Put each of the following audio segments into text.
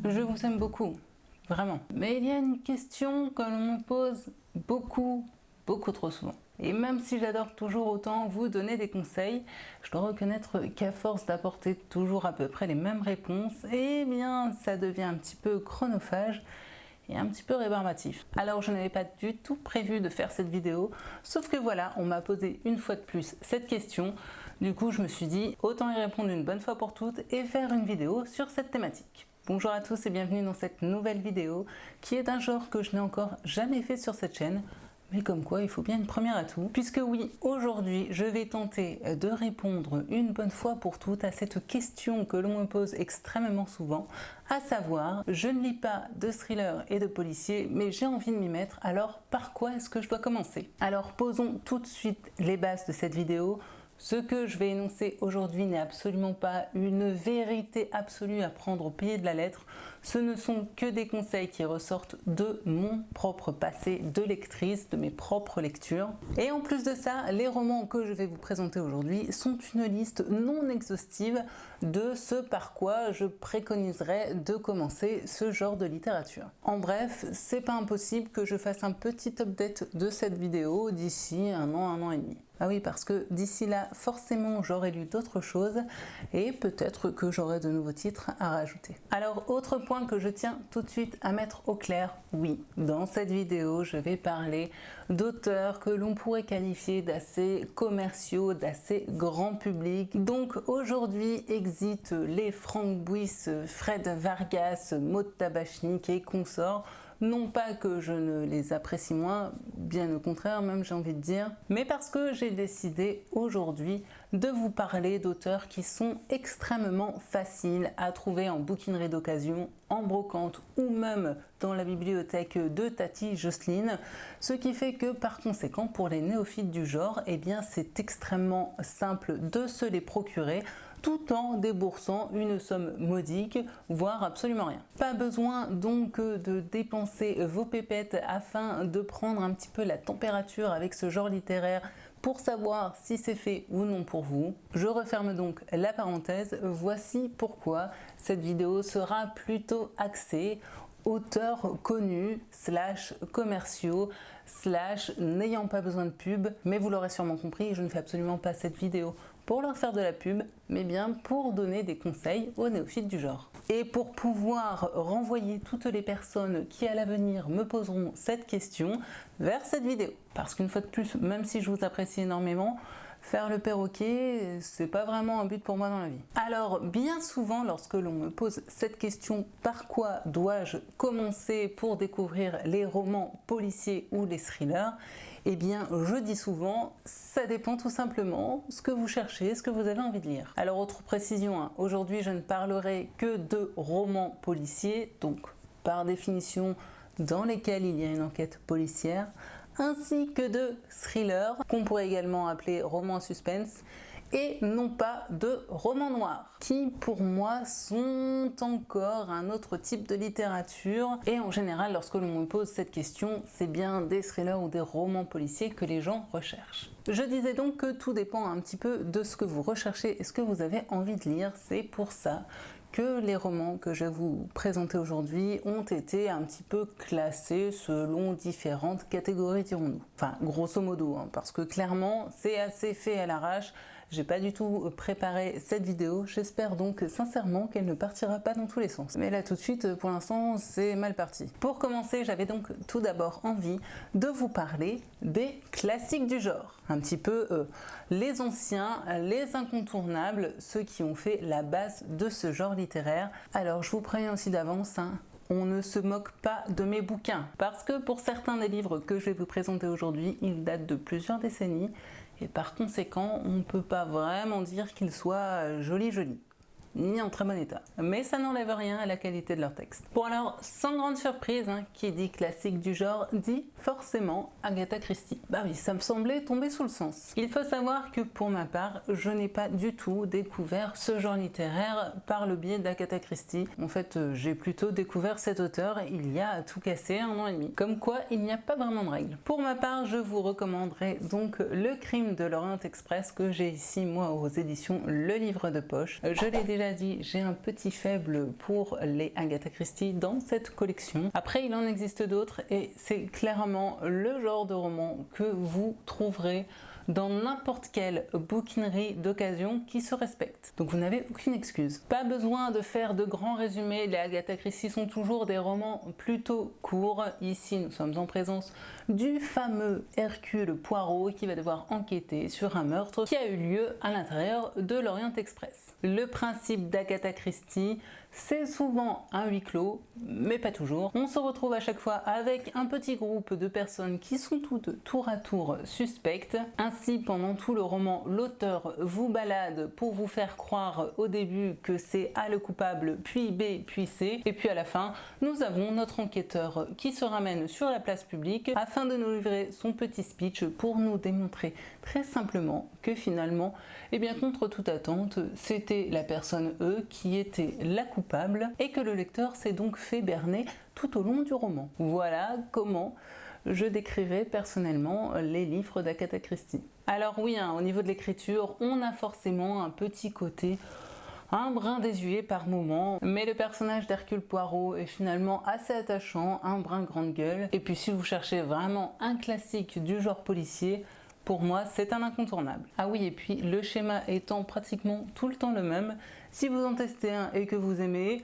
je vous aime beaucoup, vraiment. Mais il y a une question que l'on me pose beaucoup trop souvent. Et même si j'adore toujours autant vous donner des conseils, je dois reconnaître qu'à force d'apporter toujours à peu près les mêmes réponses, eh bien ça devient un petit peu chronophage et un petit peu rébarbatif. Alors je n'avais pas du tout prévu de faire cette vidéo, sauf que voilà, on m'a posé une fois de plus cette question. Du coup je me suis dit, autant y répondre une bonne fois pour toutes et faire une vidéo sur cette thématique. Bonjour à tous et bienvenue dans cette nouvelle vidéo qui est d'un genre que je n'ai encore jamais fait sur cette chaîne. Mais comme quoi, il faut bien une première atout. Puisque oui, aujourd'hui, je vais tenter de répondre une bonne fois pour toutes à cette question que l'on me pose extrêmement souvent, à savoir, je ne lis pas de thriller et de policier, mais j'ai envie de m'y mettre, alors par quoi est-ce que je dois commencer? Alors posons tout de suite les bases de cette vidéo. Ce que je vais énoncer aujourd'hui n'est absolument pas une vérité absolue à prendre au pied de la lettre. Ce ne sont que des conseils qui ressortent de mon propre passé de lectrice, de mes propres lectures. Et en plus de ça, les romans que je vais vous présenter aujourd'hui sont une liste non exhaustive de ce par quoi je préconiserais de commencer ce genre de littérature. En bref, c'est pas impossible que je fasse un petit update de cette vidéo d'ici un an et demi. Ah oui, parce que d'ici là, forcément, j'aurai lu d'autres choses et peut-être que j'aurai de nouveaux titres à rajouter. Alors, autre point que je tiens tout de suite à mettre au clair, oui, dans cette vidéo, je vais parler d'auteurs que l'on pourrait qualifier d'assez commerciaux, d'assez grand public. Donc aujourd'hui, exit les Franck Buis, Fred Vargas, Maud Tabachnik et consorts. Non pas que je ne les apprécie moins, bien au contraire même j'ai envie de dire, mais parce que j'ai décidé aujourd'hui de vous parler d'auteurs qui sont extrêmement faciles à trouver en bouquinerie d'occasion, en brocante ou même dans la bibliothèque de Tati Jocelyne, ce qui fait que par conséquent pour les néophytes du genre, eh bien c'est extrêmement simple de se les procurer tout en déboursant une somme modique, voire absolument rien. Pas besoin donc de dépenser vos pépettes afin de prendre un petit peu la température avec ce genre littéraire pour savoir si c'est fait ou non pour vous. Je referme donc la parenthèse, voici pourquoi cette vidéo sera plutôt axée auteurs connus, commerciaux, n'ayant pas besoin de pub, mais vous l'aurez sûrement compris, je ne fais absolument pas cette vidéo pour leur faire de la pub, mais bien pour donner des conseils aux néophytes du genre. Et pour pouvoir renvoyer toutes les personnes qui à l'avenir me poseront cette question vers cette vidéo. Parce qu'une fois de plus, même si je vous apprécie énormément, faire le perroquet, c'est pas vraiment un but pour moi dans la vie. Alors, bien souvent, lorsque l'on me pose cette question, par quoi dois-je commencer pour découvrir les romans policiers ou les thrillers? Eh bien, je dis souvent, ça dépend tout simplement ce que vous cherchez, ce que vous avez envie de lire. Alors, autre précision, hein, aujourd'hui, je ne parlerai que de romans policiers, donc par définition, dans lesquels il y a une enquête policière, ainsi que de thrillers, qu'on pourrait également appeler romans suspense, et non pas de romans noirs, qui pour moi sont encore un autre type de littérature. Et en général, lorsque l'on me pose cette question, c'est bien des thrillers ou des romans policiers que les gens recherchent. Je disais donc que tout dépend un petit peu de ce que vous recherchez et ce que vous avez envie de lire. C'est pour ça que les romans que je vais vous présenter aujourd'hui ont été un petit peu classés selon différentes catégories, dirons-nous. Enfin, grosso modo, hein, parce que clairement, c'est assez fait à l'arrache. J'ai pas du tout préparé cette vidéo, j'espère donc sincèrement qu'elle ne partira pas dans tous les sens. Mais là tout de suite, pour l'instant, c'est mal parti. Pour commencer, j'avais donc tout d'abord envie de vous parler des classiques du genre. Un petit peu les anciens, les incontournables, ceux qui ont fait la base de ce genre littéraire. Alors je vous préviens aussi d'avance, hein, on ne se moque pas de mes bouquins, parce que pour certains des livres que je vais vous présenter aujourd'hui, ils datent de plusieurs décennies, et par conséquent, on ne peut pas vraiment dire qu'ils soient jolis, ni en très bon état. Mais ça n'enlève rien à la qualité de leur texte. Bon alors, sans grande surprise, hein, qui dit classique du genre, dit forcément Agatha Christie. Bah oui, ça me semblait tomber sous le sens. Il faut savoir que pour ma part, je n'ai pas du tout découvert ce genre littéraire par le biais d'Agatha Christie. En fait, j'ai plutôt découvert cet auteur il y a à tout casser 1 an et demi. Comme quoi, il n'y a pas vraiment de règles. Pour ma part, je vous recommanderais donc Le Crime de l'Orient Express que j'ai ici, moi, aux éditions Le Livre de Poche. Je l'ai déjà déjà dit, j'ai un petit faible pour les Agatha Christie dans cette collection. Après, il en existe d'autres et c'est clairement le genre de roman que vous trouverez dans n'importe quelle bouquinerie d'occasion qui se respecte. Donc vous n'avez aucune excuse. Pas besoin de faire de grands résumés, les Agatha Christie sont toujours des romans plutôt courts. Ici, nous sommes en présence du fameux Hercule Poirot qui va devoir enquêter sur un meurtre qui a eu lieu à l'intérieur de l'Orient Express. Le principe d'Agatha Christie, c'est souvent un huis clos, mais pas toujours. On se retrouve à chaque fois avec un petit groupe de personnes qui sont toutes tour à tour suspectes. Ainsi, pendant tout le roman, l'auteur vous balade pour vous faire croire au début que c'est A le coupable, puis B, puis C. Et puis à la fin, nous avons notre enquêteur qui se ramène sur la place publique afin de nous livrer son petit speech pour nous démontrer très simplement que finalement, eh bien, contre toute attente, c'était la personne E qui était la coupable et que le lecteur s'est donc fait berner tout au long du roman. Voilà comment je décrirais personnellement les livres d'Agatha Christie. Alors oui, au niveau de l'écriture, on a forcément un petit côté un brin désuet par moment, mais le personnage d'Hercule Poirot est finalement assez attachant, un brin grande gueule. Et puis si vous cherchez vraiment un classique du genre policier, pour moi, c'est un incontournable. Ah oui, et puis le schéma étant pratiquement tout le temps le même, si vous en testez un et que vous aimez,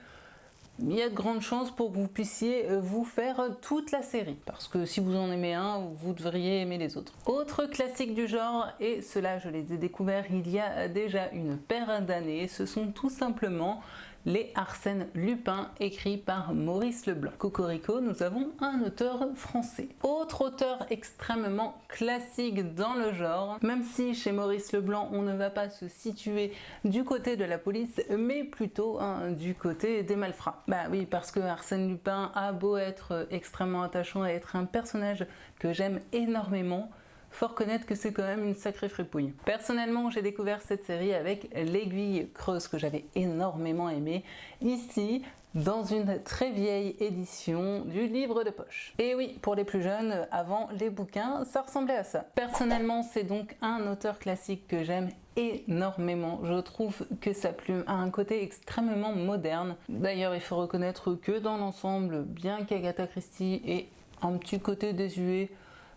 il y a de grandes chances pour que vous puissiez vous faire toute la série. Parce que si vous en aimez un, vous devriez aimer les autres. Autre classique du genre, et ceux-là je les ai découverts il y a déjà une paire d'années, ce sont tout simplement les Arsène Lupin, écrits par Maurice Leblanc. Cocorico, nous avons un auteur français. Autre auteur extrêmement classique dans le genre, même si chez Maurice Leblanc on ne va pas se situer du côté de la police, mais plutôt du côté des malfrats. Bah oui, parce que Arsène Lupin a beau être extrêmement attachant et être un personnage que j'aime énormément, faut reconnaître que c'est quand même une sacrée fripouille. Personnellement, j'ai découvert cette série avec L'Aiguille creuse que j'avais énormément aimé, ici dans une très vieille édition du livre de poche. Et oui, pour les plus jeunes, avant les bouquins, ça ressemblait à ça. Personnellement, c'est donc un auteur classique que j'aime énormément. Je trouve que sa plume a un côté extrêmement moderne. D'ailleurs, il faut reconnaître que dans l'ensemble, bien qu'Agatha Christie ait un petit côté désuet,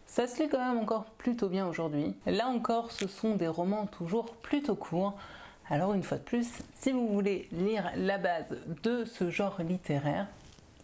ça se lit quand même encore plutôt bien aujourd'hui. Là encore, ce sont des romans toujours plutôt courts. Alors une fois de plus, si vous voulez lire la base de ce genre littéraire,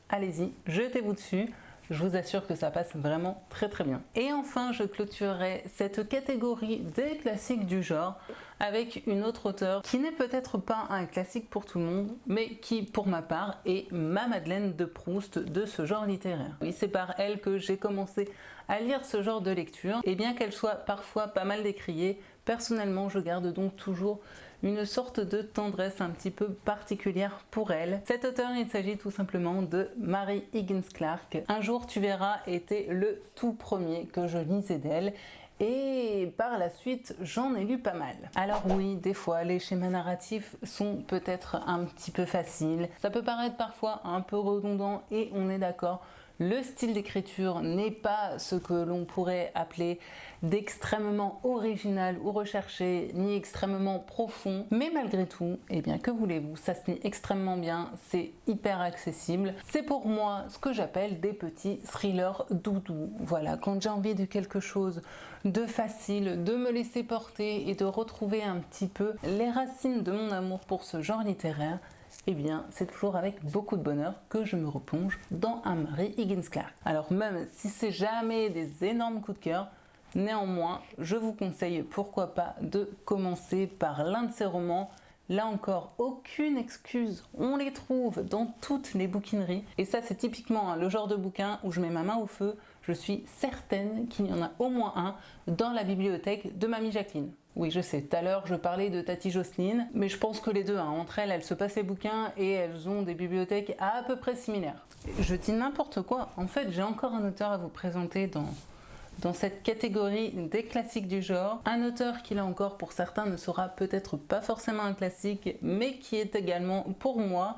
allez-y, jetez-vous dessus. Je vous assure que ça passe vraiment très très bien. Et enfin, je clôturerai cette catégorie des classiques du genre avec une autre auteure qui n'est peut-être pas un classique pour tout le monde, mais qui, pour ma part, est ma Madeleine de Proust de ce genre littéraire. Oui, c'est par elle que j'ai commencé à lire ce genre de lecture, et bien qu'elle soit parfois pas mal décriée, personnellement, je garde donc toujours une sorte de tendresse un petit peu particulière pour elle. Cet auteur, il s'agit tout simplement de Mary Higgins Clark. Un jour tu verras était le tout premier que je lisais d'elle. Et par la suite, j'en ai lu pas mal. Alors oui, des fois, les schémas narratifs sont peut-être un petit peu faciles. Ça peut paraître parfois un peu redondant et on est d'accord. Le style d'écriture n'est pas ce que l'on pourrait appeler d'extrêmement original ou recherché, ni extrêmement profond. Mais malgré tout, eh bien que voulez-vous, ça se lit extrêmement bien, c'est hyper accessible. C'est pour moi ce que j'appelle des petits thrillers doudou. Voilà, quand j'ai envie de quelque chose de facile, de me laisser porter et de retrouver un petit peu les racines de mon amour pour ce genre littéraire, eh bien, c'est toujours avec beaucoup de bonheur que je me replonge dans un Mary Higgins Clark. Alors même si c'est jamais des énormes coups de cœur, néanmoins, je vous conseille pourquoi pas de commencer par l'un de ces romans. Là encore, aucune excuse, on les trouve dans toutes les bouquineries. Et ça, c'est typiquement le genre de bouquin où je mets ma main au feu. Je suis certaine qu'il y en a au moins un dans la bibliothèque de Mamie Jacqueline. Oui, je sais, tout à l'heure je parlais de Tati Jocelyne, mais je pense que les deux, entre elles se passent les bouquins et elles ont des bibliothèques à peu près similaires. Je dis n'importe quoi, en fait j'ai encore un auteur à vous présenter dans cette catégorie des classiques du genre. Un auteur qui là encore pour certains ne sera peut-être pas forcément un classique, mais qui est également pour moi,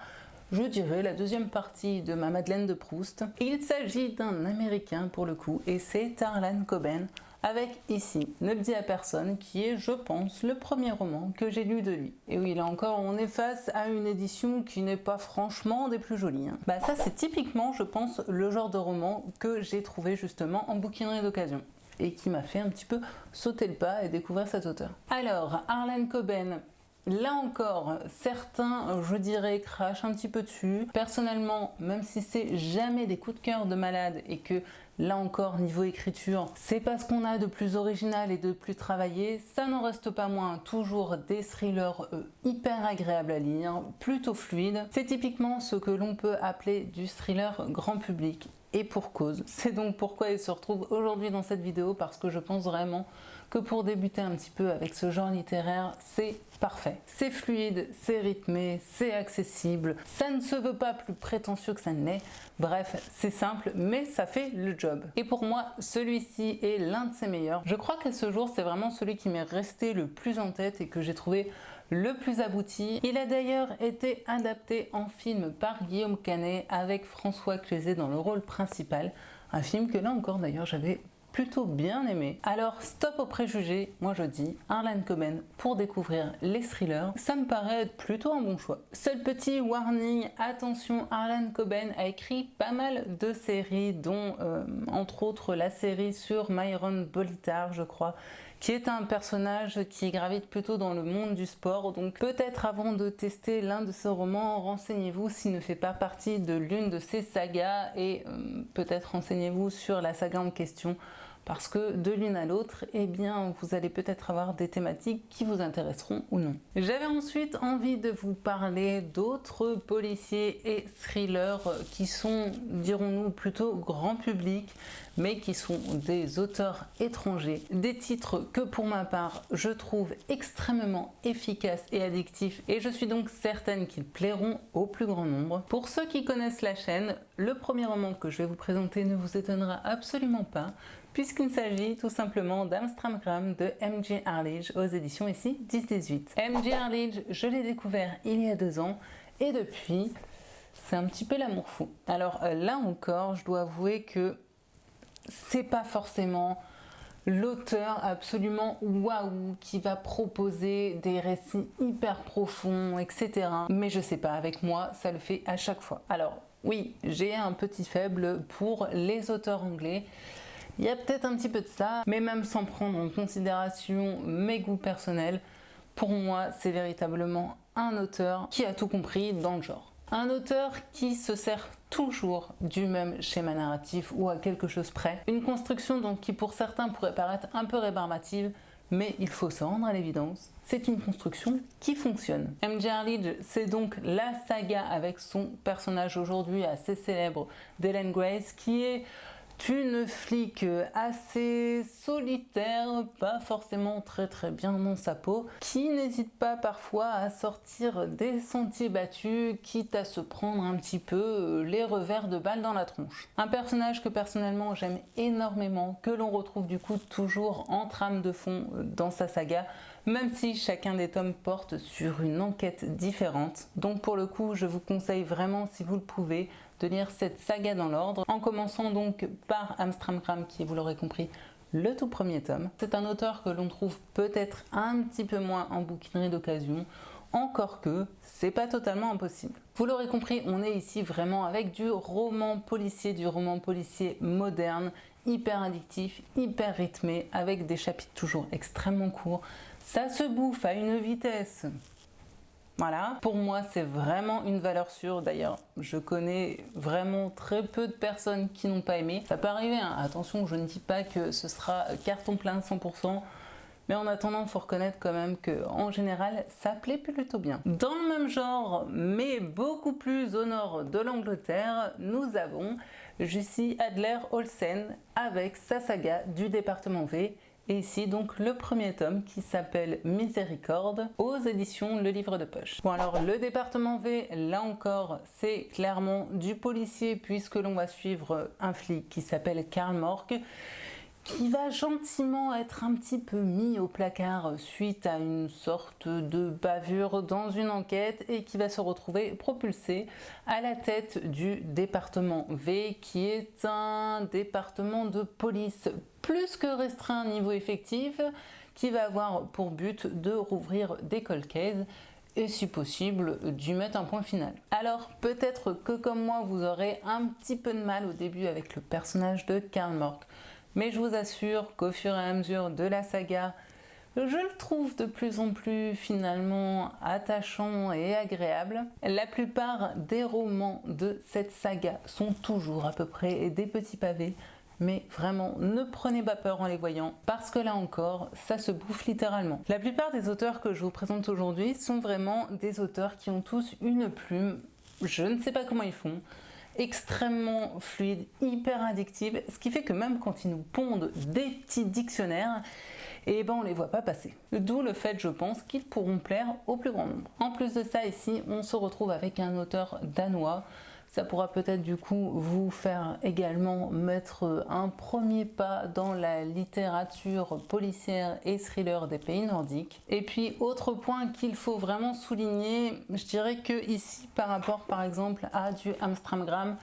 je dirais, la deuxième partie de ma Madeleine de Proust. Il s'agit d'un Américain pour le coup, et c'est Harlan Coben. avec ici Ne le dis à personne, qui est, je pense, le premier roman que j'ai lu de lui. Et oui, là encore, on est face à une édition qui n'est pas franchement des plus jolies. Bah ça, c'est typiquement, je pense, le genre de roman que j'ai trouvé justement en bouquinerie d'occasion et qui m'a fait un petit peu sauter le pas et découvrir cet auteur. Alors, Harlan Coben. Là encore, certains, je dirais, crachent un petit peu dessus. Personnellement, même si c'est jamais des coups de cœur de malade et que là encore, niveau écriture, c'est pas ce qu'on a de plus original et de plus travaillé, ça n'en reste pas moins toujours des thrillers hyper agréables à lire, plutôt fluides. C'est typiquement ce que l'on peut appeler du thriller grand public. Et pour cause. C'est donc pourquoi il se retrouve aujourd'hui dans cette vidéo, parce que je pense vraiment que pour débuter un petit peu avec ce genre littéraire, c'est parfait. C'est fluide, c'est rythmé, c'est accessible, ça ne se veut pas plus prétentieux que ça ne l'est. Bref, c'est simple, mais ça fait le job. Et pour moi, celui-ci est l'un de ses meilleurs. Je crois qu'à ce jour, c'est vraiment celui qui m'est resté le plus en tête et que j'ai trouvé le plus abouti. Il a d'ailleurs été adapté en film par Guillaume Canet avec François Cluzet dans le rôle principal. Un film que là encore d'ailleurs j'avais plutôt bien aimé. Alors stop aux préjugés, moi je dis Harlan Coben pour découvrir les thrillers, ça me paraît être plutôt un bon choix. Seul petit warning, attention, Harlan Coben a écrit pas mal de séries dont entre autres la série sur Myron Bolitar je crois, qui est un personnage qui gravite plutôt dans le monde du sport. Donc peut-être avant de tester l'un de ses romans, renseignez-vous s'il ne fait pas partie de l'une de ses sagas et peut-être renseignez-vous sur la saga en question, parce que de l'une à l'autre, eh bien, vous allez peut-être avoir des thématiques qui vous intéresseront ou non. J'avais ensuite envie de vous parler d'autres policiers et thrillers qui sont, dirons-nous, plutôt grand public, mais qui sont des auteurs étrangers. Des titres que pour ma part, je trouve extrêmement efficaces et addictifs, et je suis donc certaine qu'ils plairont au plus grand nombre. Pour ceux qui connaissent la chaîne, le premier roman que je vais vous présenter ne vous étonnera absolument pas, puisqu'il s'agit tout simplement d'Amstramgram de M.J. Arledge aux éditions ici 10-18. M.J. Arledge, je l'ai découvert il y a 2 ans et depuis, c'est un petit peu l'amour fou. Alors là encore, je dois avouer que c'est pas forcément l'auteur absolument waouh qui va proposer des récits hyper profonds, etc. Mais je sais pas, avec moi, ça le fait à chaque fois. Alors oui, j'ai un petit faible pour les auteurs anglais. Il y a peut-être un petit peu de ça, mais même sans prendre en considération mes goûts personnels, pour moi, c'est véritablement un auteur qui a tout compris dans le genre. Un auteur qui se sert toujours du même schéma narratif ou à quelque chose près. Une construction donc qui pour certains pourrait paraître un peu rébarbative, mais il faut se rendre à l'évidence, c'est une construction qui fonctionne. M.J. Arledge, c'est donc la saga avec son personnage aujourd'hui assez célèbre d'Ellen Grace, qui est une flic assez solitaire, pas forcément très bien dans sa peau, qui n'hésite pas parfois à sortir des sentiers battus, quitte à se prendre un petit peu les revers de balles dans la tronche. Un personnage que personnellement j'aime énormément, que l'on retrouve du coup toujours en trame de fond dans sa saga, même si chacun des tomes porte sur une enquête différente. Donc pour le coup, je vous conseille vraiment, si vous le pouvez, de lire cette saga dans l'ordre, en commençant donc par Amstramgram, qui est, vous l'aurez compris, le tout premier tome. C'est un auteur que l'on trouve peut-être un petit peu moins en bouquinerie d'occasion, encore que c'est pas totalement impossible. Vous l'aurez compris, on est ici vraiment avec du roman policier moderne, hyper addictif, hyper rythmé, avec des chapitres toujours extrêmement courts. Ça se bouffe à une vitesse. Voilà, pour moi c'est vraiment une valeur sûre. D'ailleurs, je connais vraiment très peu de personnes qui n'ont pas aimé. Ça peut arriver, hein. Attention, je ne dis pas que ce sera carton plein 100%, mais en attendant, il faut reconnaître quand même qu'en général, ça plaît plutôt bien. Dans le même genre, mais beaucoup plus au nord de l'Angleterre, nous avons Jussi Adler-Olsen avec sa saga du département V. Et ici donc le premier tome qui s'appelle Miséricorde aux éditions Le Livre de Poche. Bon alors le département V, là encore c'est clairement du policier, puisque l'on va suivre un flic qui s'appelle Karl Mork, qui va gentiment être un petit peu mis au placard suite à une sorte de bavure dans une enquête et qui va se retrouver propulsé à la tête du département V, qui est un département de police plus que restreint niveau effectif, qui va avoir pour but de rouvrir des cold cases et si possible d'y mettre un point final. Alors peut-être que comme moi vous aurez un petit peu de mal au début avec le personnage de Karl Mork, mais je vous assure qu'au fur et à mesure de la saga, je le trouve de plus en plus finalement attachant et agréable. La plupart des romans de cette saga sont toujours à peu près des petits pavés, mais vraiment ne prenez pas peur en les voyant parce que là encore ça se bouffe littéralement. La plupart des auteurs que je vous présente aujourd'hui sont vraiment des auteurs qui ont tous une plume, je ne sais pas comment ils font, extrêmement fluide, hyper addictive, ce qui fait que même quand ils nous pondent des petits dictionnaires, et ben on les voit pas passer. D'où le fait, je pense, qu'ils pourront plaire au plus grand nombre. En plus de ça, ici, on se retrouve avec un auteur danois. Ça pourra peut-être du coup vous faire également mettre un premier pas dans la littérature policière et thriller des pays nordiques. Et puis autre point qu'il faut vraiment souligner, je dirais que ici par rapport par exemple à du Amstramgram,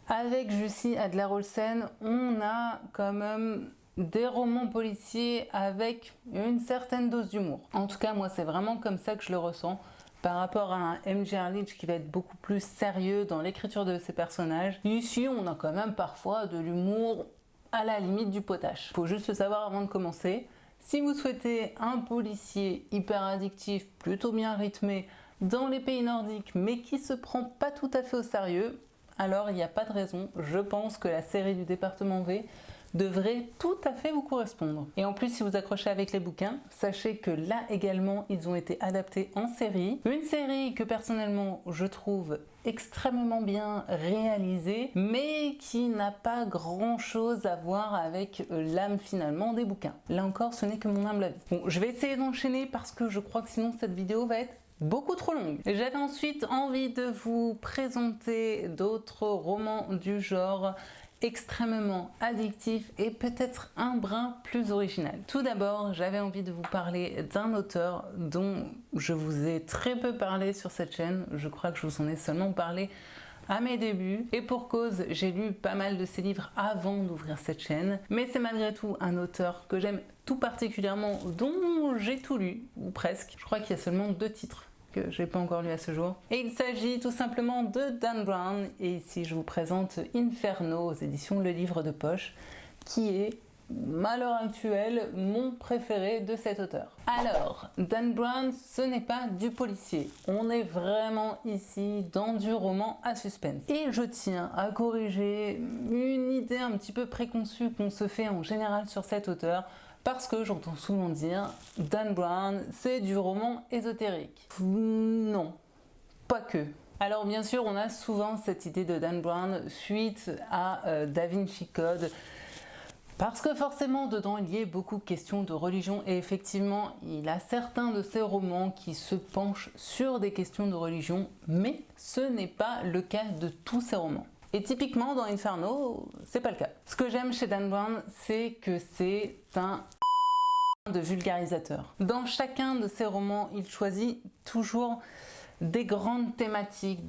avec Jussi Adler-Olsen, on a quand même des romans policiers avec une certaine dose d'humour. En tout cas moi c'est vraiment comme ça que je le ressens. Par rapport à un M.J. Erlich qui va être beaucoup plus sérieux dans l'écriture de ses personnages. Ici, on a quand même parfois de l'humour à la limite du potache. Faut juste le savoir avant de commencer. Si vous souhaitez un policier hyper addictif, plutôt bien rythmé, dans les pays nordiques, mais qui se prend pas tout à fait au sérieux, alors il n'y a pas de raison. Je pense que la série du département V devrait tout à fait vous correspondre. Et en plus, si vous accrochez avec les bouquins, sachez que là également, ils ont été adaptés en série. Une série que personnellement, je trouve extrêmement bien réalisée, mais qui n'a pas grand chose à voir avec l'âme finalement des bouquins. Là encore, ce n'est que mon humble avis. Bon, je vais essayer d'enchaîner parce que je crois que sinon cette vidéo va être beaucoup trop longue. J'avais ensuite envie de vous présenter d'autres romans du genre extrêmement addictif et peut-être un brin plus original. Tout d'abord, j'avais envie de vous parler d'un auteur dont je vous ai très peu parlé sur cette chaîne. Je crois que je vous en ai seulement parlé à mes débuts et pour cause, j'ai lu pas mal de ses livres avant d'ouvrir cette chaîne, mais c'est malgré tout un auteur que j'aime tout particulièrement, dont j'ai tout lu, ou presque. Je crois qu'il y a seulement 2 titres que j'ai pas encore lu à ce jour. Et il s'agit tout simplement de Dan Brown, et ici je vous présente Inferno aux éditions Le Livre de Poche, qui est, à l'heure actuelle, mon préféré de cet auteur. Alors, Dan Brown, ce n'est pas du policier. On est vraiment ici dans du roman à suspense. Et je tiens à corriger une idée un petit peu préconçue qu'on se fait en général sur cet auteur, parce que j'entends souvent dire Dan Brown, c'est du roman ésotérique. Non, pas que. Alors bien sûr, on a souvent cette idée de Dan Brown suite à Da Vinci Code, parce que forcément dedans il y a beaucoup de questions de religion et effectivement il a certains de ses romans qui se penchent sur des questions de religion, mais ce n'est pas le cas de tous ses romans. Et typiquement dans Inferno, c'est pas le cas. Ce que j'aime chez Dan Brown, c'est que c'est un de vulgarisateur. Dans chacun de ses romans, il choisit toujours des grandes thématiques,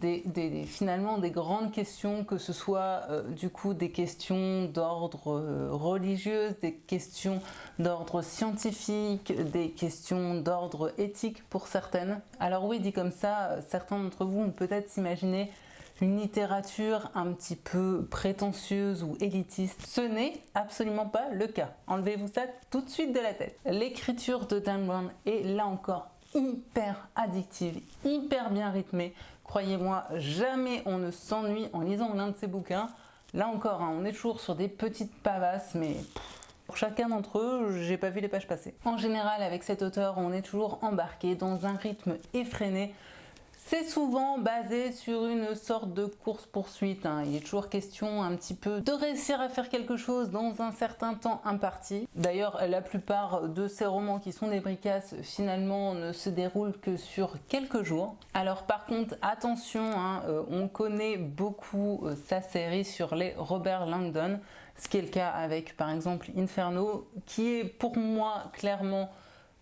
finalement des grandes questions, que ce soit du coup des questions d'ordre religieux, des questions d'ordre scientifique, des questions d'ordre éthique pour certaines. Alors oui, dit comme ça, certains d'entre vous ont peut-être s'imaginer une littérature un petit peu prétentieuse ou élitiste. Ce n'est absolument pas le cas. Enlevez-vous ça tout de suite de la tête. L'écriture de Dan Brown est là encore hyper addictive, hyper bien rythmée. Croyez-moi, jamais on ne s'ennuie en lisant l'un de ses bouquins. Là encore, hein, on est toujours sur des petites pavasses, mais pour chacun d'entre eux, j'ai pas vu les pages passer. En général, avec cet auteur, on est toujours embarqué dans un rythme effréné. C'est souvent basé sur une sorte de course-poursuite, hein. Il est toujours question un petit peu de réussir à faire quelque chose dans un certain temps imparti. D'ailleurs, la plupart de ces romans qui sont des bricasses, finalement, ne se déroulent que sur quelques jours. Alors par contre, attention, hein, on connaît beaucoup sa série sur les Robert Langdon. ce qui est le cas avec par exemple Inferno, qui est pour moi clairement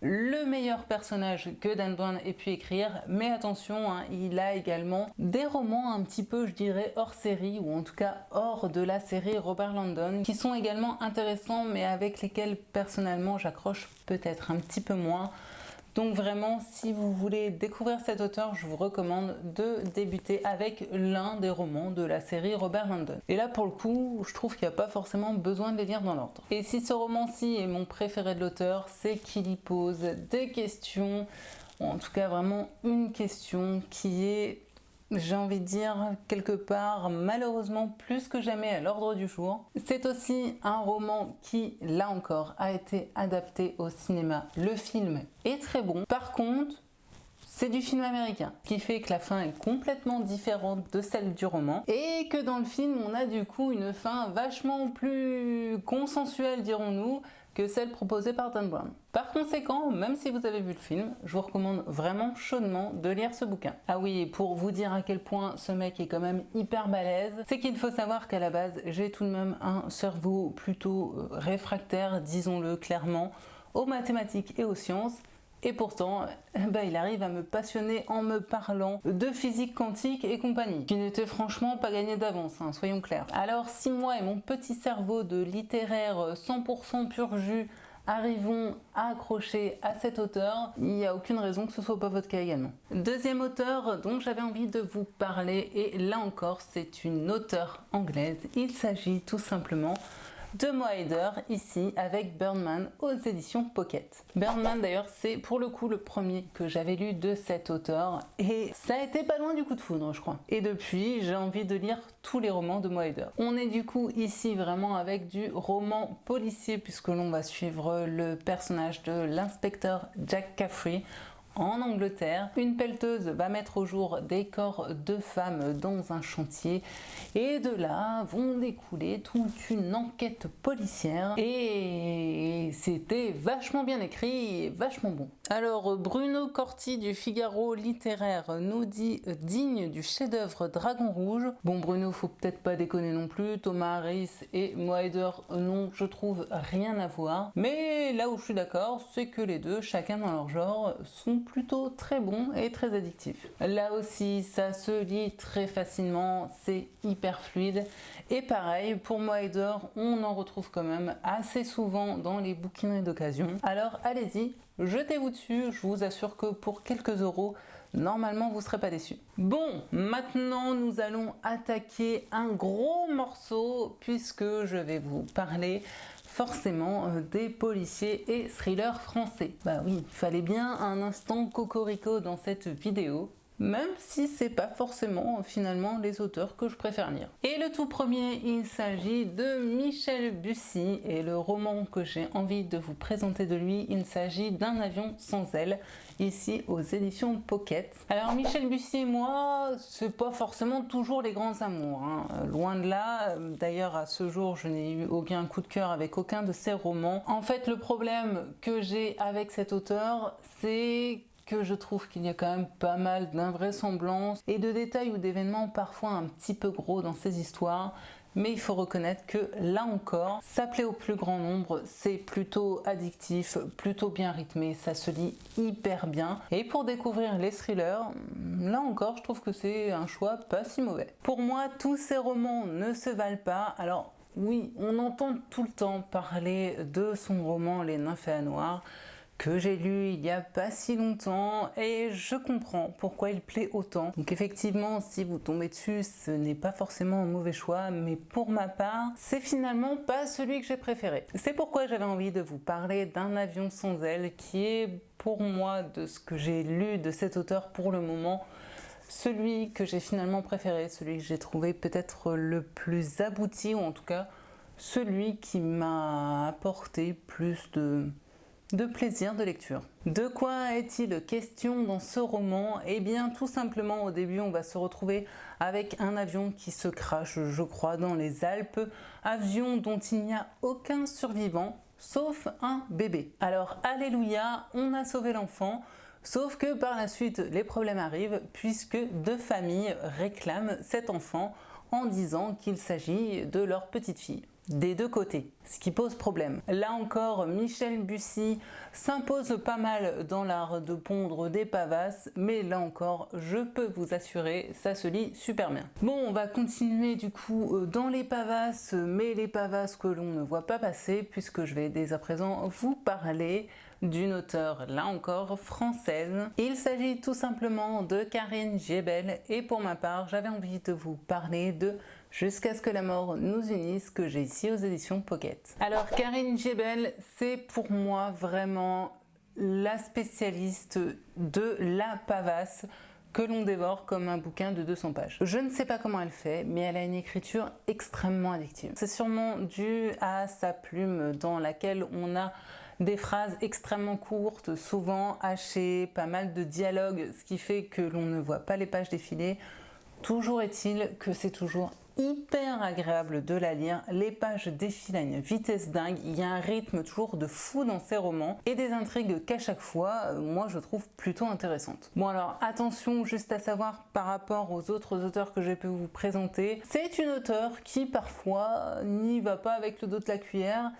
le meilleur personnage que Dan Brown ait pu écrire, mais attention, hein, il a également des romans un petit peu, je dirais, hors série, ou en tout cas hors de la série Robert Landon, qui sont également intéressants, mais avec lesquels personnellement j'accroche peut-être un petit peu moins. Donc vraiment, si vous voulez découvrir cet auteur, je vous recommande de débuter avec l'un des romans de la série Robert Landon. Et là, pour le coup, je trouve qu'il n'y a pas forcément besoin de les lire dans l'ordre. Et si ce roman-ci est mon préféré de l'auteur, c'est qu'il y pose des questions, en tout cas vraiment une question qui est, j'ai envie de dire, quelque part, malheureusement, plus que jamais à l'ordre du jour. C'est aussi un roman qui, là encore, a été adapté au cinéma. Le film est très bon. Par contre, c'est du film américain, ce qui fait que la fin est complètement différente de celle du roman et que dans le film, on a du coup une fin vachement plus consensuelle, dirons-nous, que celle proposée par Dan Brown. Par conséquent, même si vous avez vu le film, je vous recommande vraiment chaudement de lire ce bouquin. Ah oui, et pour vous dire à quel point ce mec est quand même hyper balèze, c'est qu'il faut savoir qu'à la base, j'ai tout de même un cerveau plutôt réfractaire, disons-le clairement, aux mathématiques et aux sciences. Et pourtant, il arrive à me passionner en me parlant de physique quantique et compagnie, qui n'était franchement pas gagné d'avance, hein, soyons clairs. Alors si moi et mon petit cerveau de littéraire 100% pur jus arrivons à accrocher à cet auteur, il n'y a aucune raison que ce soit pas votre cas également. Deuxième auteur dont j'avais envie de vous parler, et là encore c'est une auteure anglaise, il s'agit tout simplement de Moa Heider, ici avec Birdman aux éditions Pocket. Birdman d'ailleurs c'est pour le coup le premier que j'avais lu de cet auteur et ça a été pas loin du coup de foudre je crois. Et depuis j'ai envie de lire tous les romans de Moa Heider. On est du coup ici vraiment avec du roman policier puisque l'on va suivre le personnage de l'inspecteur Jack Caffrey en Angleterre. Une pelleteuse va mettre au jour des corps de femmes dans un chantier et de là vont découler toute une enquête policière et c'était vachement bien écrit et vachement bon. Alors Bruno Corti du Figaro littéraire nous dit digne du chef-d'œuvre Dragon Rouge. Bon Bruno, faut peut-être pas déconner non plus, Thomas Harris et Moa Heider non, je trouve rien à voir. Mais là où je suis d'accord, c'est que les deux, chacun dans leur genre, sont plutôt très bons et très addictifs. Là aussi, ça se lit très facilement, c'est hyper fluide. Et pareil, pour Moa Heider, on en retrouve quand même assez souvent dans les bouquineries d'occasion. Alors allez-y, jetez-vous dessus, je vous assure que pour quelques euros, normalement vous ne serez pas déçus. Bon, maintenant nous allons attaquer un gros morceau puisque je vais vous parler forcément des policiers et thrillers français. Bah oui, il fallait bien un instant cocorico dans cette vidéo, même si c'est pas forcément finalement les auteurs que je préfère lire. Et le tout premier, il s'agit de Michel Bussy et le roman que j'ai envie de vous présenter de lui, il s'agit d'Un avion sans ailes, ici aux éditions Pocket. Alors Michel Bussy et moi, c'est pas forcément toujours les grands amours, hein. Loin de là. D'ailleurs à ce jour, je n'ai eu aucun coup de cœur avec aucun de ses romans. En fait, le problème que j'ai avec cet auteur, c'est que je trouve qu'il y a quand même pas mal d'invraisemblances et de détails ou d'événements parfois un petit peu gros dans ces histoires. Mais il faut reconnaître que là encore, ça plaît au plus grand nombre, c'est plutôt addictif, plutôt bien rythmé, ça se lit hyper bien. Et pour découvrir les thrillers, là encore, je trouve que c'est un choix pas si mauvais. Pour moi, tous ces romans ne se valent pas. Alors oui, on entend tout le temps parler de son roman Les Nymphéas Noires, que j'ai lu il y a pas si longtemps et je comprends pourquoi il plaît autant. Donc effectivement, si vous tombez dessus, ce n'est pas forcément un mauvais choix, mais pour ma part, c'est finalement pas celui que j'ai préféré. C'est pourquoi j'avais envie de vous parler d'Un avion sans ailes, qui est pour moi, de ce que j'ai lu de cet auteur pour le moment, celui que j'ai finalement préféré, celui que j'ai trouvé peut-être le plus abouti, ou en tout cas celui qui m'a apporté plus de plaisir de lecture. De quoi est-il question dans ce roman? Eh bien tout simplement au début on va se retrouver avec un avion qui se crache je crois dans les Alpes, avion dont il n'y a aucun survivant sauf un bébé. Alors alléluia, on a sauvé l'enfant. Sauf que par la suite les problèmes arrivent puisque deux familles réclament cet enfant en disant qu'il s'agit de leur petite fille. des deux côtés, ce qui pose problème. Là encore, Michel Bussy s'impose pas mal dans l'art de pondre des pavasses, mais là encore, je peux vous assurer, ça se lit super bien. Bon, on va continuer du coup dans les pavasses, mais les pavasses que l'on ne voit pas passer, puisque je vais dès à présent vous parler d'une auteure, là encore, française. Il s'agit tout simplement de Karine Giebel, et pour ma part, j'avais envie de vous parler de Jusqu'à ce que la mort nous unisse, que j'ai ici aux éditions Pocket. Alors Karine Giebel, c'est pour moi vraiment la spécialiste de la pavasse que l'on dévore comme un bouquin de 200 pages. Je ne sais pas comment elle fait, mais elle a une écriture extrêmement addictive. C'est sûrement dû à sa plume dans laquelle on a des phrases extrêmement courtes, souvent hachées, pas mal de dialogues, ce qui fait que l'on ne voit pas les pages défiler. Toujours est-il que c'est toujours hyper agréable de la lire, les pages défilent à une vitesse dingue, il y a un rythme toujours de fou dans ces romans et des intrigues qu'à chaque fois, moi je trouve plutôt intéressantes. Bon alors attention juste à savoir par rapport aux autres auteurs que j'ai pu vous présenter, c'est une auteure qui parfois n'y va pas avec le dos de la cuillère,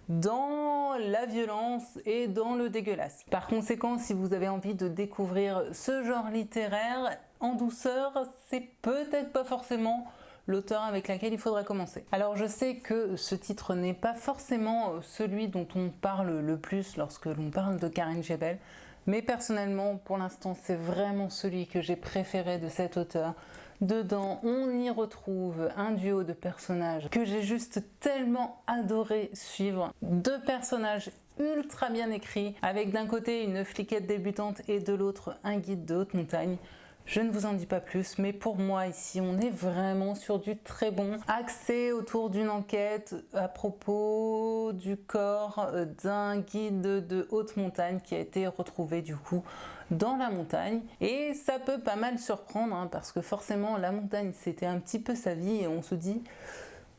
dans la violence et dans le dégueulasse. Par conséquent, si vous avez envie de découvrir ce genre littéraire en douceur, c'est peut-être pas forcément l'auteur avec laquelle il faudra commencer. Alors je sais que ce titre n'est pas forcément celui dont on parle le plus lorsque l'on parle de Karine Giebel, mais personnellement, pour l'instant, c'est vraiment celui que j'ai préféré de cet auteur. Dedans, on y retrouve un duo de personnages que j'ai juste tellement adoré suivre. Deux personnages ultra bien écrits, avec d'un côté une fliquette débutante et de l'autre un guide de haute montagne. Je ne vous en dis pas plus, mais pour moi ici on est vraiment sur du très bon, axé autour d'une enquête à propos du corps d'un guide de haute montagne qui a été retrouvé du coup dans la montagne. Et ça peut pas mal surprendre hein, parce que forcément la montagne c'était un petit peu sa vie et on se dit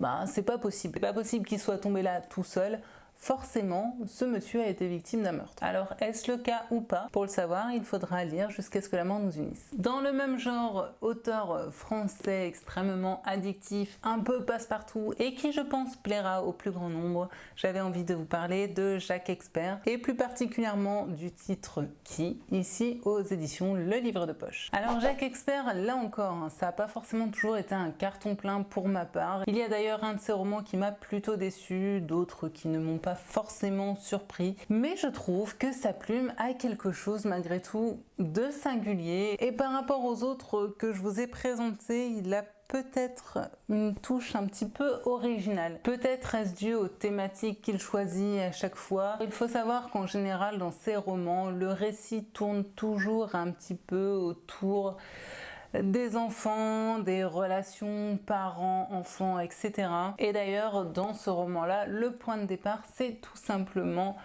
bah c'est pas possible qu'il soit tombé là tout seul. Forcément, ce monsieur a été victime d'un meurtre. Alors, est-ce le cas ou pas? Pour le savoir, il faudra lire Jusqu'à ce que la mort nous unisse. Dans le même genre, auteur français extrêmement addictif, un peu passe-partout, et qui, je pense, plaira au plus grand nombre, j'avais envie de vous parler de Jacques Expert, et plus particulièrement du titre Qui, ici aux éditions Le Livre de Poche. Alors, Jacques Expert, là encore, hein, ça n'a pas forcément toujours été un carton plein pour ma part. Il y a d'ailleurs un de ses romans qui m'a plutôt déçu, d'autres qui ne m'ont pas forcément surpris, mais je trouve que sa plume a quelque chose malgré tout de singulier et par rapport aux autres que je vous ai présentés, il a peut-être une touche un petit peu originale. Peut-être est-ce dû aux thématiques qu'il choisit à chaque fois. Il faut savoir qu'en général dans ses romans, le récit tourne toujours un petit peu autour des enfants, des relations parents-enfants, etc. Et d'ailleurs, dans ce roman-là, le point de départ, c'est tout simplement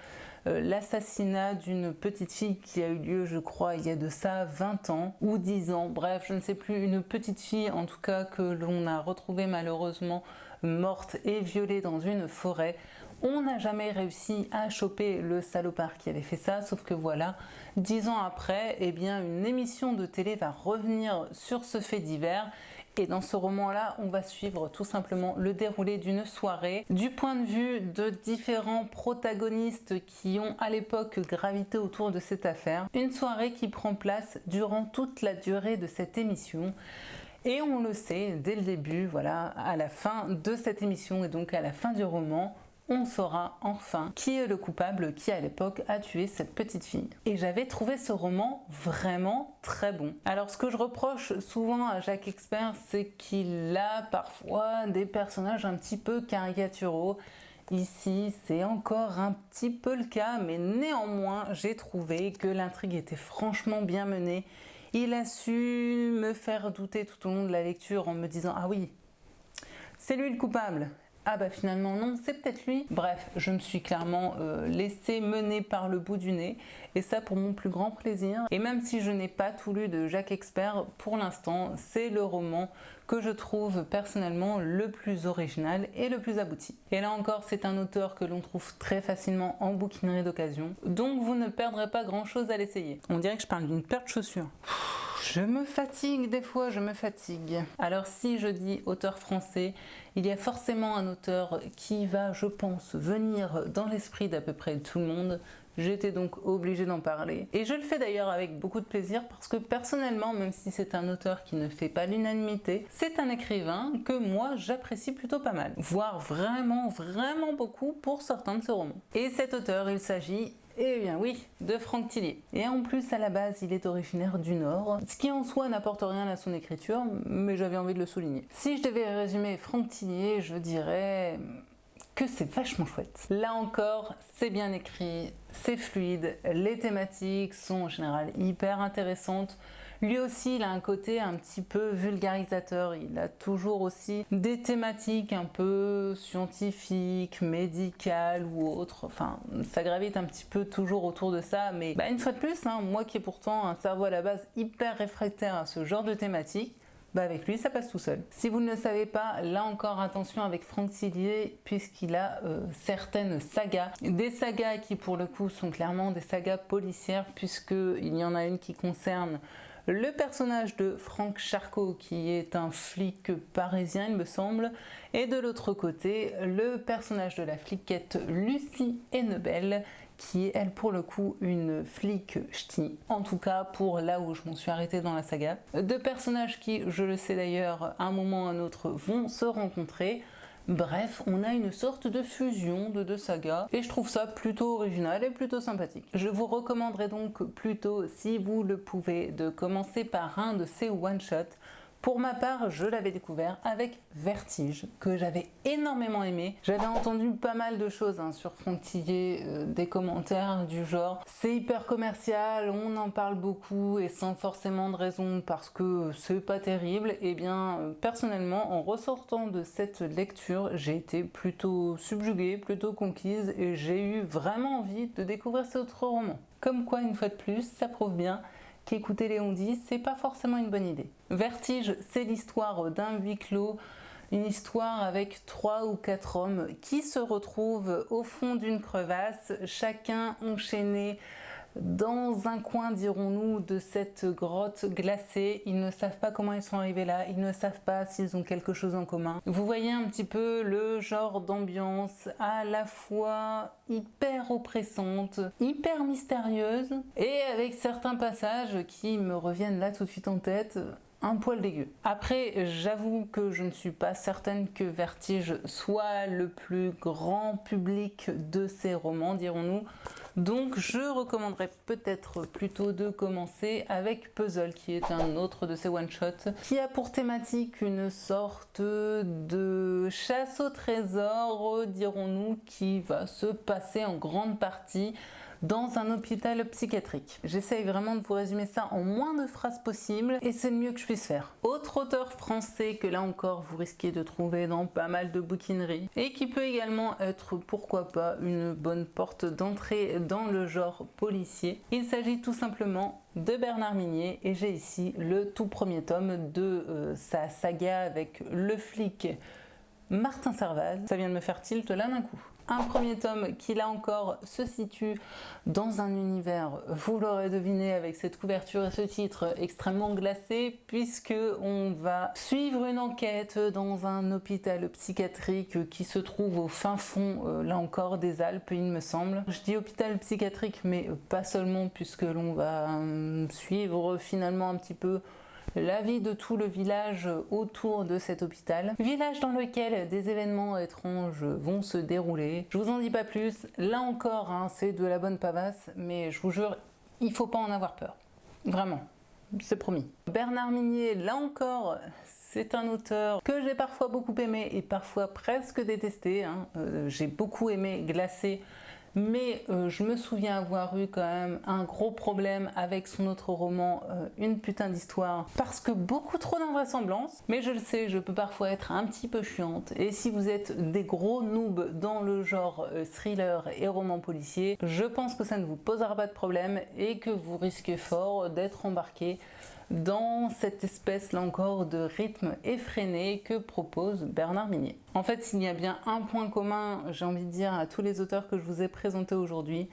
l'assassinat d'une petite fille qui a eu lieu, je crois, il y a de ça 20 ans ou 10 ans, bref, je ne sais plus, une petite fille en tout cas que l'on a retrouvée malheureusement morte et violée dans une forêt. On n'a jamais réussi à choper le salopard qui avait fait ça, sauf que voilà, 10 ans après, eh bien, une émission de télé va revenir sur ce fait divers. Et dans ce roman-là, on va suivre tout simplement le déroulé d'une soirée du point de vue de différents protagonistes qui ont à l'époque gravité autour de cette affaire. Une soirée qui prend place durant toute la durée de cette émission. Et on le sait dès le début, voilà, à la fin de cette émission et donc à la fin du roman, on saura enfin qui est le coupable qui à l'époque a tué cette petite fille. Et j'avais trouvé ce roman vraiment très bon. Alors ce que je reproche souvent à Jacques Expert, c'est qu'il a parfois des personnages un petit peu caricaturaux. Ici, c'est encore un petit peu le cas, mais néanmoins, j'ai trouvé que l'intrigue était franchement bien menée. Il a su me faire douter tout au long de la lecture en me disant « Ah oui, c'est lui le coupable !» Ah bah finalement non, c'est peut-être lui. Bref, je me suis clairement laissée mener par le bout du nez et ça pour mon plus grand plaisir. Et même si je n'ai pas tout lu de Jacques Expert, pour l'instant, c'est le roman que je trouve personnellement le plus original et le plus abouti. Et là encore, c'est un auteur que l'on trouve très facilement en bouquinerie d'occasion, donc vous ne perdrez pas grand chose à l'essayer. On dirait que je parle d'une paire de chaussures. Je me fatigue des fois, je me fatigue. Alors si je dis auteur français, il y a forcément un auteur qui va, je pense, venir dans l'esprit d'à peu près tout le monde. J'étais donc obligée d'en parler. Et je le fais d'ailleurs avec beaucoup de plaisir parce que personnellement, même si c'est un auteur qui ne fait pas l'unanimité, c'est un écrivain que moi j'apprécie plutôt pas mal. Voire vraiment, vraiment beaucoup pour certains de ses romans. Et cet auteur, il s'agit... Eh bien oui, de Franck Thilliez. Et en plus, à la base, il est originaire du Nord, ce qui en soi n'apporte rien à son écriture, mais j'avais envie de le souligner. Si je devais résumer Franck Thilliez, je dirais que c'est vachement chouette. Là encore, c'est bien écrit, c'est fluide, les thématiques sont en général hyper intéressantes. Lui aussi, il a un côté un petit peu vulgarisateur, il a toujours aussi des thématiques un peu scientifiques, médicales ou autres, enfin ça gravite un petit peu toujours autour de ça, mais une fois de plus, moi qui ai pourtant un cerveau à la base hyper réfractaire à ce genre de thématiques, avec lui ça passe tout seul. Si vous ne le savez pas, là encore attention avec Franck Thilliez puisqu'il a certaines sagas. Des sagas qui pour le coup sont clairement des sagas policières puisqu'il y en a une qui concerne le personnage de Franck Charcot qui est un flic parisien il me semble, et de l'autre côté le personnage de la fliquette Lucie Hennebel qui est elle pour le coup une flic ch'ti, en tout cas pour là où je m'en suis arrêtée dans la saga. Deux personnages qui, je le sais d'ailleurs, à un moment ou à un autre vont se rencontrer. Bref, on a une sorte de fusion de deux sagas et je trouve ça plutôt original et plutôt sympathique. Je vous recommanderais donc plutôt, si vous le pouvez, de commencer par un de ces one-shots. Pour ma part, je l'avais découvert avec Vertige, que j'avais énormément aimé. J'avais entendu pas mal de choses sur Franck Thilliez, des commentaires du genre « c'est hyper commercial, on en parle beaucoup et sans forcément de raison parce que c'est pas terrible ». Et bien, personnellement, en ressortant de cette lecture, j'ai été plutôt subjuguée, plutôt conquise et j'ai eu vraiment envie de découvrir cet autre roman. Comme quoi, une fois de plus, ça prouve bien qu'écouter les on-dit, c'est pas forcément une bonne idée. Vertige, c'est l'histoire d'un huis clos, une histoire avec 3 ou 4 hommes qui se retrouvent au fond d'une crevasse, chacun enchaîné dans un coin, dirons-nous, de cette grotte glacée. Ils ne savent pas comment ils sont arrivés là, ils ne savent pas s'ils ont quelque chose en commun. Vous voyez un petit peu le genre d'ambiance à la fois hyper oppressante, hyper mystérieuse, et avec certains passages qui me reviennent là tout de suite en tête, un poil dégueu. Après, j'avoue que je ne suis pas certaine que Vertige soit le plus grand public de ces romans, dirons-nous. Donc je recommanderais peut-être plutôt de commencer avec Puzzle, qui est un autre de ces one-shots, qui a pour thématique une sorte de chasse au trésor, dirons-nous, qui va se passer en grande partie dans un hôpital psychiatrique. J'essaye vraiment de vous résumer ça en moins de phrases possibles et c'est le mieux que je puisse faire. Autre auteur français que là encore vous risquez de trouver dans pas mal de bouquineries et qui peut également être pourquoi pas une bonne porte d'entrée dans le genre policier. Il s'agit tout simplement de Bernard Minier et j'ai ici le tout premier tome de sa saga avec le flic Martin Servaz. Ça vient de me faire tilt là d'un coup. Un premier tome qui là encore se situe dans un univers, vous l'aurez deviné avec cette couverture et ce titre extrêmement glacé, puisque on va suivre une enquête dans un hôpital psychiatrique qui se trouve au fin fond, là encore, des Alpes il me semble. Je dis hôpital psychiatrique mais pas seulement, puisque l'on va suivre finalement un petit peu la vie de tout le village autour de cet hôpital. Village dans lequel des événements étranges vont se dérouler. Je vous en dis pas plus. Là encore, c'est de la bonne pavasse, mais je vous jure, il faut pas en avoir peur. Vraiment, c'est promis. Bernard Minier, là encore, c'est un auteur que j'ai parfois beaucoup aimé et parfois presque détesté. J'ai beaucoup aimé Glacé, mais je me souviens avoir eu quand même un gros problème avec son autre roman, Une putain d'histoire, parce que beaucoup trop d'invraisemblance, mais je le sais, je peux parfois être un petit peu chiante, et si vous êtes des gros noobs dans le genre thriller et roman policier, je pense que ça ne vous posera pas de problème et que vous risquez fort d'être embarqué dans cette espèce là encore de rythme effréné que propose Bernard Minier. En fait, s'il y a bien un point commun, j'ai envie de dire, à tous les auteurs que je vous ai présentés aujourd'hui,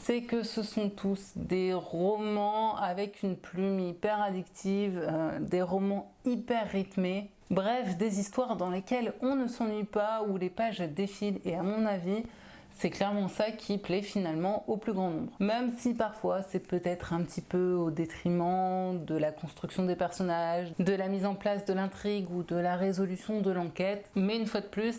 c'est que ce sont tous des romans avec une plume hyper addictive, des romans hyper rythmés. Bref, des histoires dans lesquelles on ne s'ennuie pas, où les pages défilent, et à mon avis, c'est clairement ça qui plaît finalement au plus grand nombre. Même si parfois c'est peut-être un petit peu au détriment de la construction des personnages, de la mise en place de l'intrigue ou de la résolution de l'enquête. Mais une fois de plus,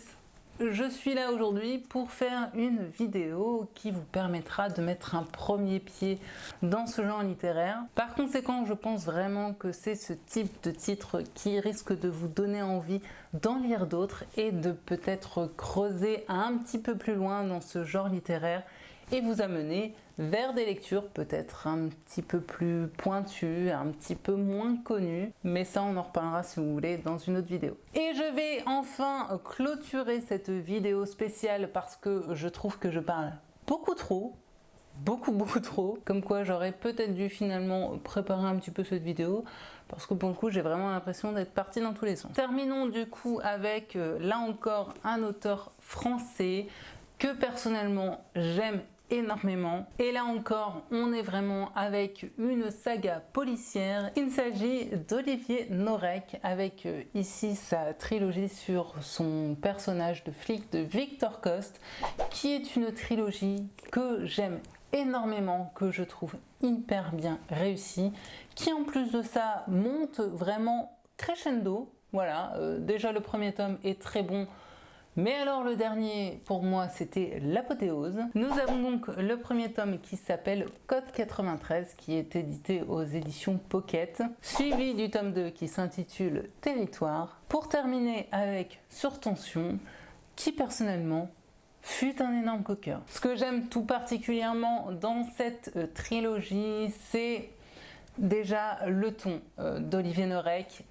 je suis là aujourd'hui pour faire une vidéo qui vous permettra de mettre un premier pied dans ce genre littéraire. Par conséquent, je pense vraiment que c'est ce type de titre qui risque de vous donner envie d'en lire d'autres et de peut-être creuser un petit peu plus loin dans ce genre littéraire et vous amener vers des lectures peut-être un petit peu plus pointues, un petit peu moins connues, mais ça on en reparlera si vous voulez dans une autre vidéo. Et je vais enfin clôturer cette vidéo spéciale parce que je trouve que je parle beaucoup trop, beaucoup trop, comme quoi j'aurais peut-être dû finalement préparer un petit peu cette vidéo parce que pour le coup j'ai vraiment l'impression d'être partie dans tous les sens. Terminons du coup avec là encore un auteur français que personnellement j'aime énormément. Et là encore, on est vraiment avec une saga policière. Il s'agit d'Olivier Norek avec ici sa trilogie sur son personnage de flic de Victor Coste, qui est une trilogie que j'aime énormément, que je trouve hyper bien réussie, qui en plus de ça monte vraiment crescendo. Voilà, déjà le premier tome est très bon. Mais alors le dernier, pour moi, c'était l'apothéose. Nous avons donc le premier tome qui s'appelle Code 93, qui est édité aux éditions Pocket, suivi du tome 2 qui s'intitule Territoire, pour terminer avec Sur Tension, qui personnellement fut un énorme coup de cœur. Ce que j'aime tout particulièrement dans cette trilogie, c'est déjà le ton d'Olivier Norek.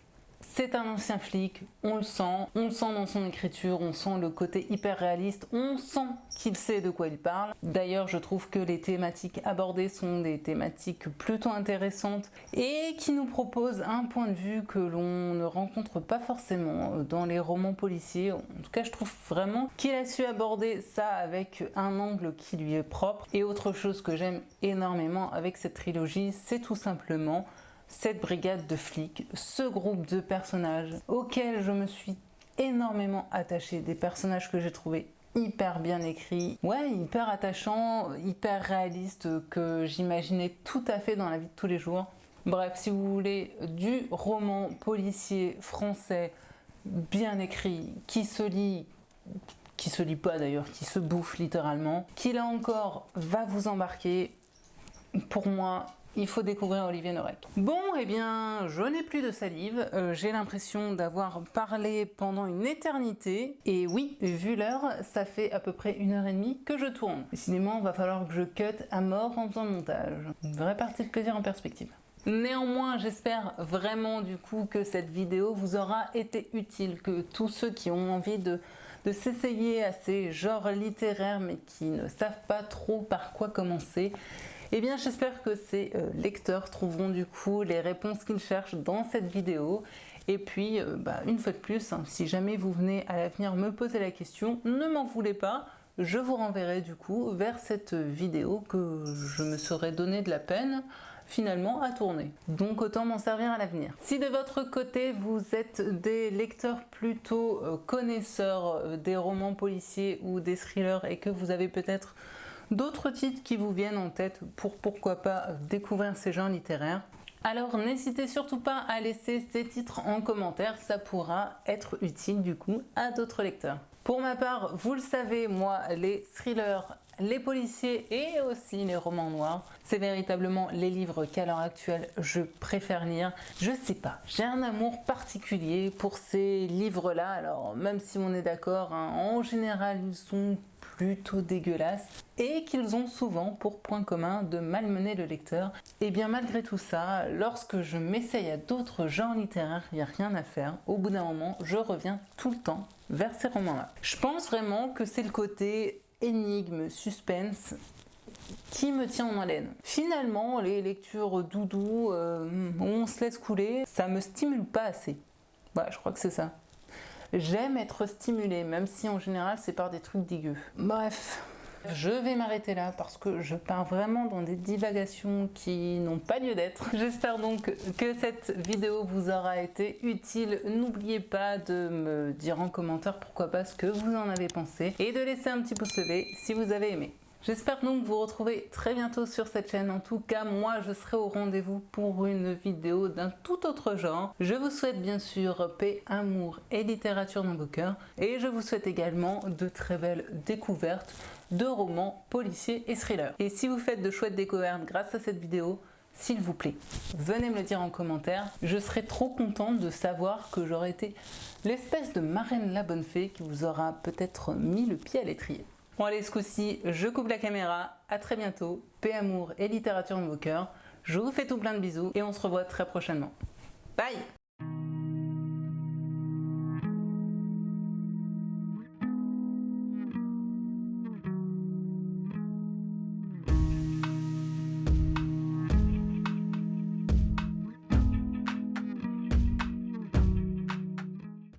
C'est un ancien flic, on le sent dans son écriture, on sent le côté hyper réaliste, on sent qu'il sait de quoi il parle. D'ailleurs, je trouve que les thématiques abordées sont des thématiques plutôt intéressantes et qui nous proposent un point de vue que l'on ne rencontre pas forcément dans les romans policiers. En tout cas, je trouve vraiment qu'il a su aborder ça avec un angle qui lui est propre. Et autre chose que j'aime énormément avec cette trilogie, c'est tout simplement cette brigade de flics, ce groupe de personnages auxquels je me suis énormément attachée, des personnages que j'ai trouvés hyper bien écrits, ouais, hyper attachants, hyper réalistes, que j'imaginais tout à fait dans la vie de tous les jours. Bref, si vous voulez du roman policier français bien écrit, qui se lit pas d'ailleurs, qui se bouffe littéralement, qui là encore va vous embarquer, pour moi, il faut découvrir Olivier Norek. Bon, eh bien, je n'ai plus de salive. J'ai l'impression d'avoir parlé pendant une éternité. Et oui, vu l'heure, ça fait à peu près 1h30 que je tourne. Décidément, il va falloir que je cut à mort en faisant le montage. Une vraie partie de plaisir en perspective. Néanmoins, j'espère vraiment du coup que cette vidéo vous aura été utile, que tous ceux qui ont envie de s'essayer à ces genres littéraires mais qui ne savent pas trop par quoi commencer, eh bien j'espère que ces lecteurs trouveront du coup les réponses qu'ils cherchent dans cette vidéo. Et puis une fois de plus, hein, si jamais vous venez à l'avenir me poser la question, ne m'en voulez pas, je vous renverrai du coup vers cette vidéo que je me serais donné de la peine finalement à tourner. Donc autant m'en servir à l'avenir. Si de votre côté vous êtes des lecteurs plutôt connaisseurs des romans policiers ou des thrillers et que vous avez peut-être d'autres titres qui vous viennent en tête pour pourquoi pas découvrir ces genres littéraires, alors n'hésitez surtout pas à laisser ces titres en commentaire, ça pourra être utile du coup à d'autres lecteurs. Pour ma part, vous le savez, moi les thrillers, les policiers et aussi les romans noirs, c'est véritablement les livres qu'à l'heure actuelle je préfère lire. Je sais pas, j'ai un amour particulier pour ces livres-là, alors même si on est d'accord, hein, en général ils sont plutôt dégueulasses et qu'ils ont souvent pour point commun de malmener le lecteur. Et bien malgré tout ça, lorsque je m'essaye à d'autres genres littéraires, il n'y a rien à faire. Au bout d'un moment, je reviens tout le temps vers ces romans-là. Je pense vraiment que c'est le côté énigme, suspense qui me tient en haleine. Finalement, les lectures doudou où on se laisse couler, ça me stimule pas assez. Ouais, je crois que c'est ça. J'aime être stimulée, même si en général c'est par des trucs dégueux. Bref, Je vais m'arrêter là parce que je pars vraiment dans des divagations qui n'ont pas lieu d'être. J'espère donc que cette vidéo vous aura été utile. N'oubliez pas de me dire en commentaire pourquoi pas ce que vous en avez pensé et de laisser un petit pouce levé si vous avez aimé. J'espère donc vous retrouver très bientôt sur cette chaîne. En tout cas, moi, je serai au rendez-vous pour une vidéo d'un tout autre genre. Je vous souhaite bien sûr paix, amour et littérature dans vos cœurs. Et je vous souhaite également de très belles découvertes de romans policiers et thrillers. Et si vous faites de chouettes découvertes grâce à cette vidéo, s'il vous plaît, venez me le dire en commentaire. Je serai trop contente de savoir que j'aurai été l'espèce de marraine la bonne fée qui vous aura peut-être mis le pied à l'étrier. Bon allez, ce coup-ci, je coupe la caméra. À très bientôt. Paix, amour et littérature dans vos cœurs. Je vous fais tout plein de bisous et on se revoit très prochainement. Bye!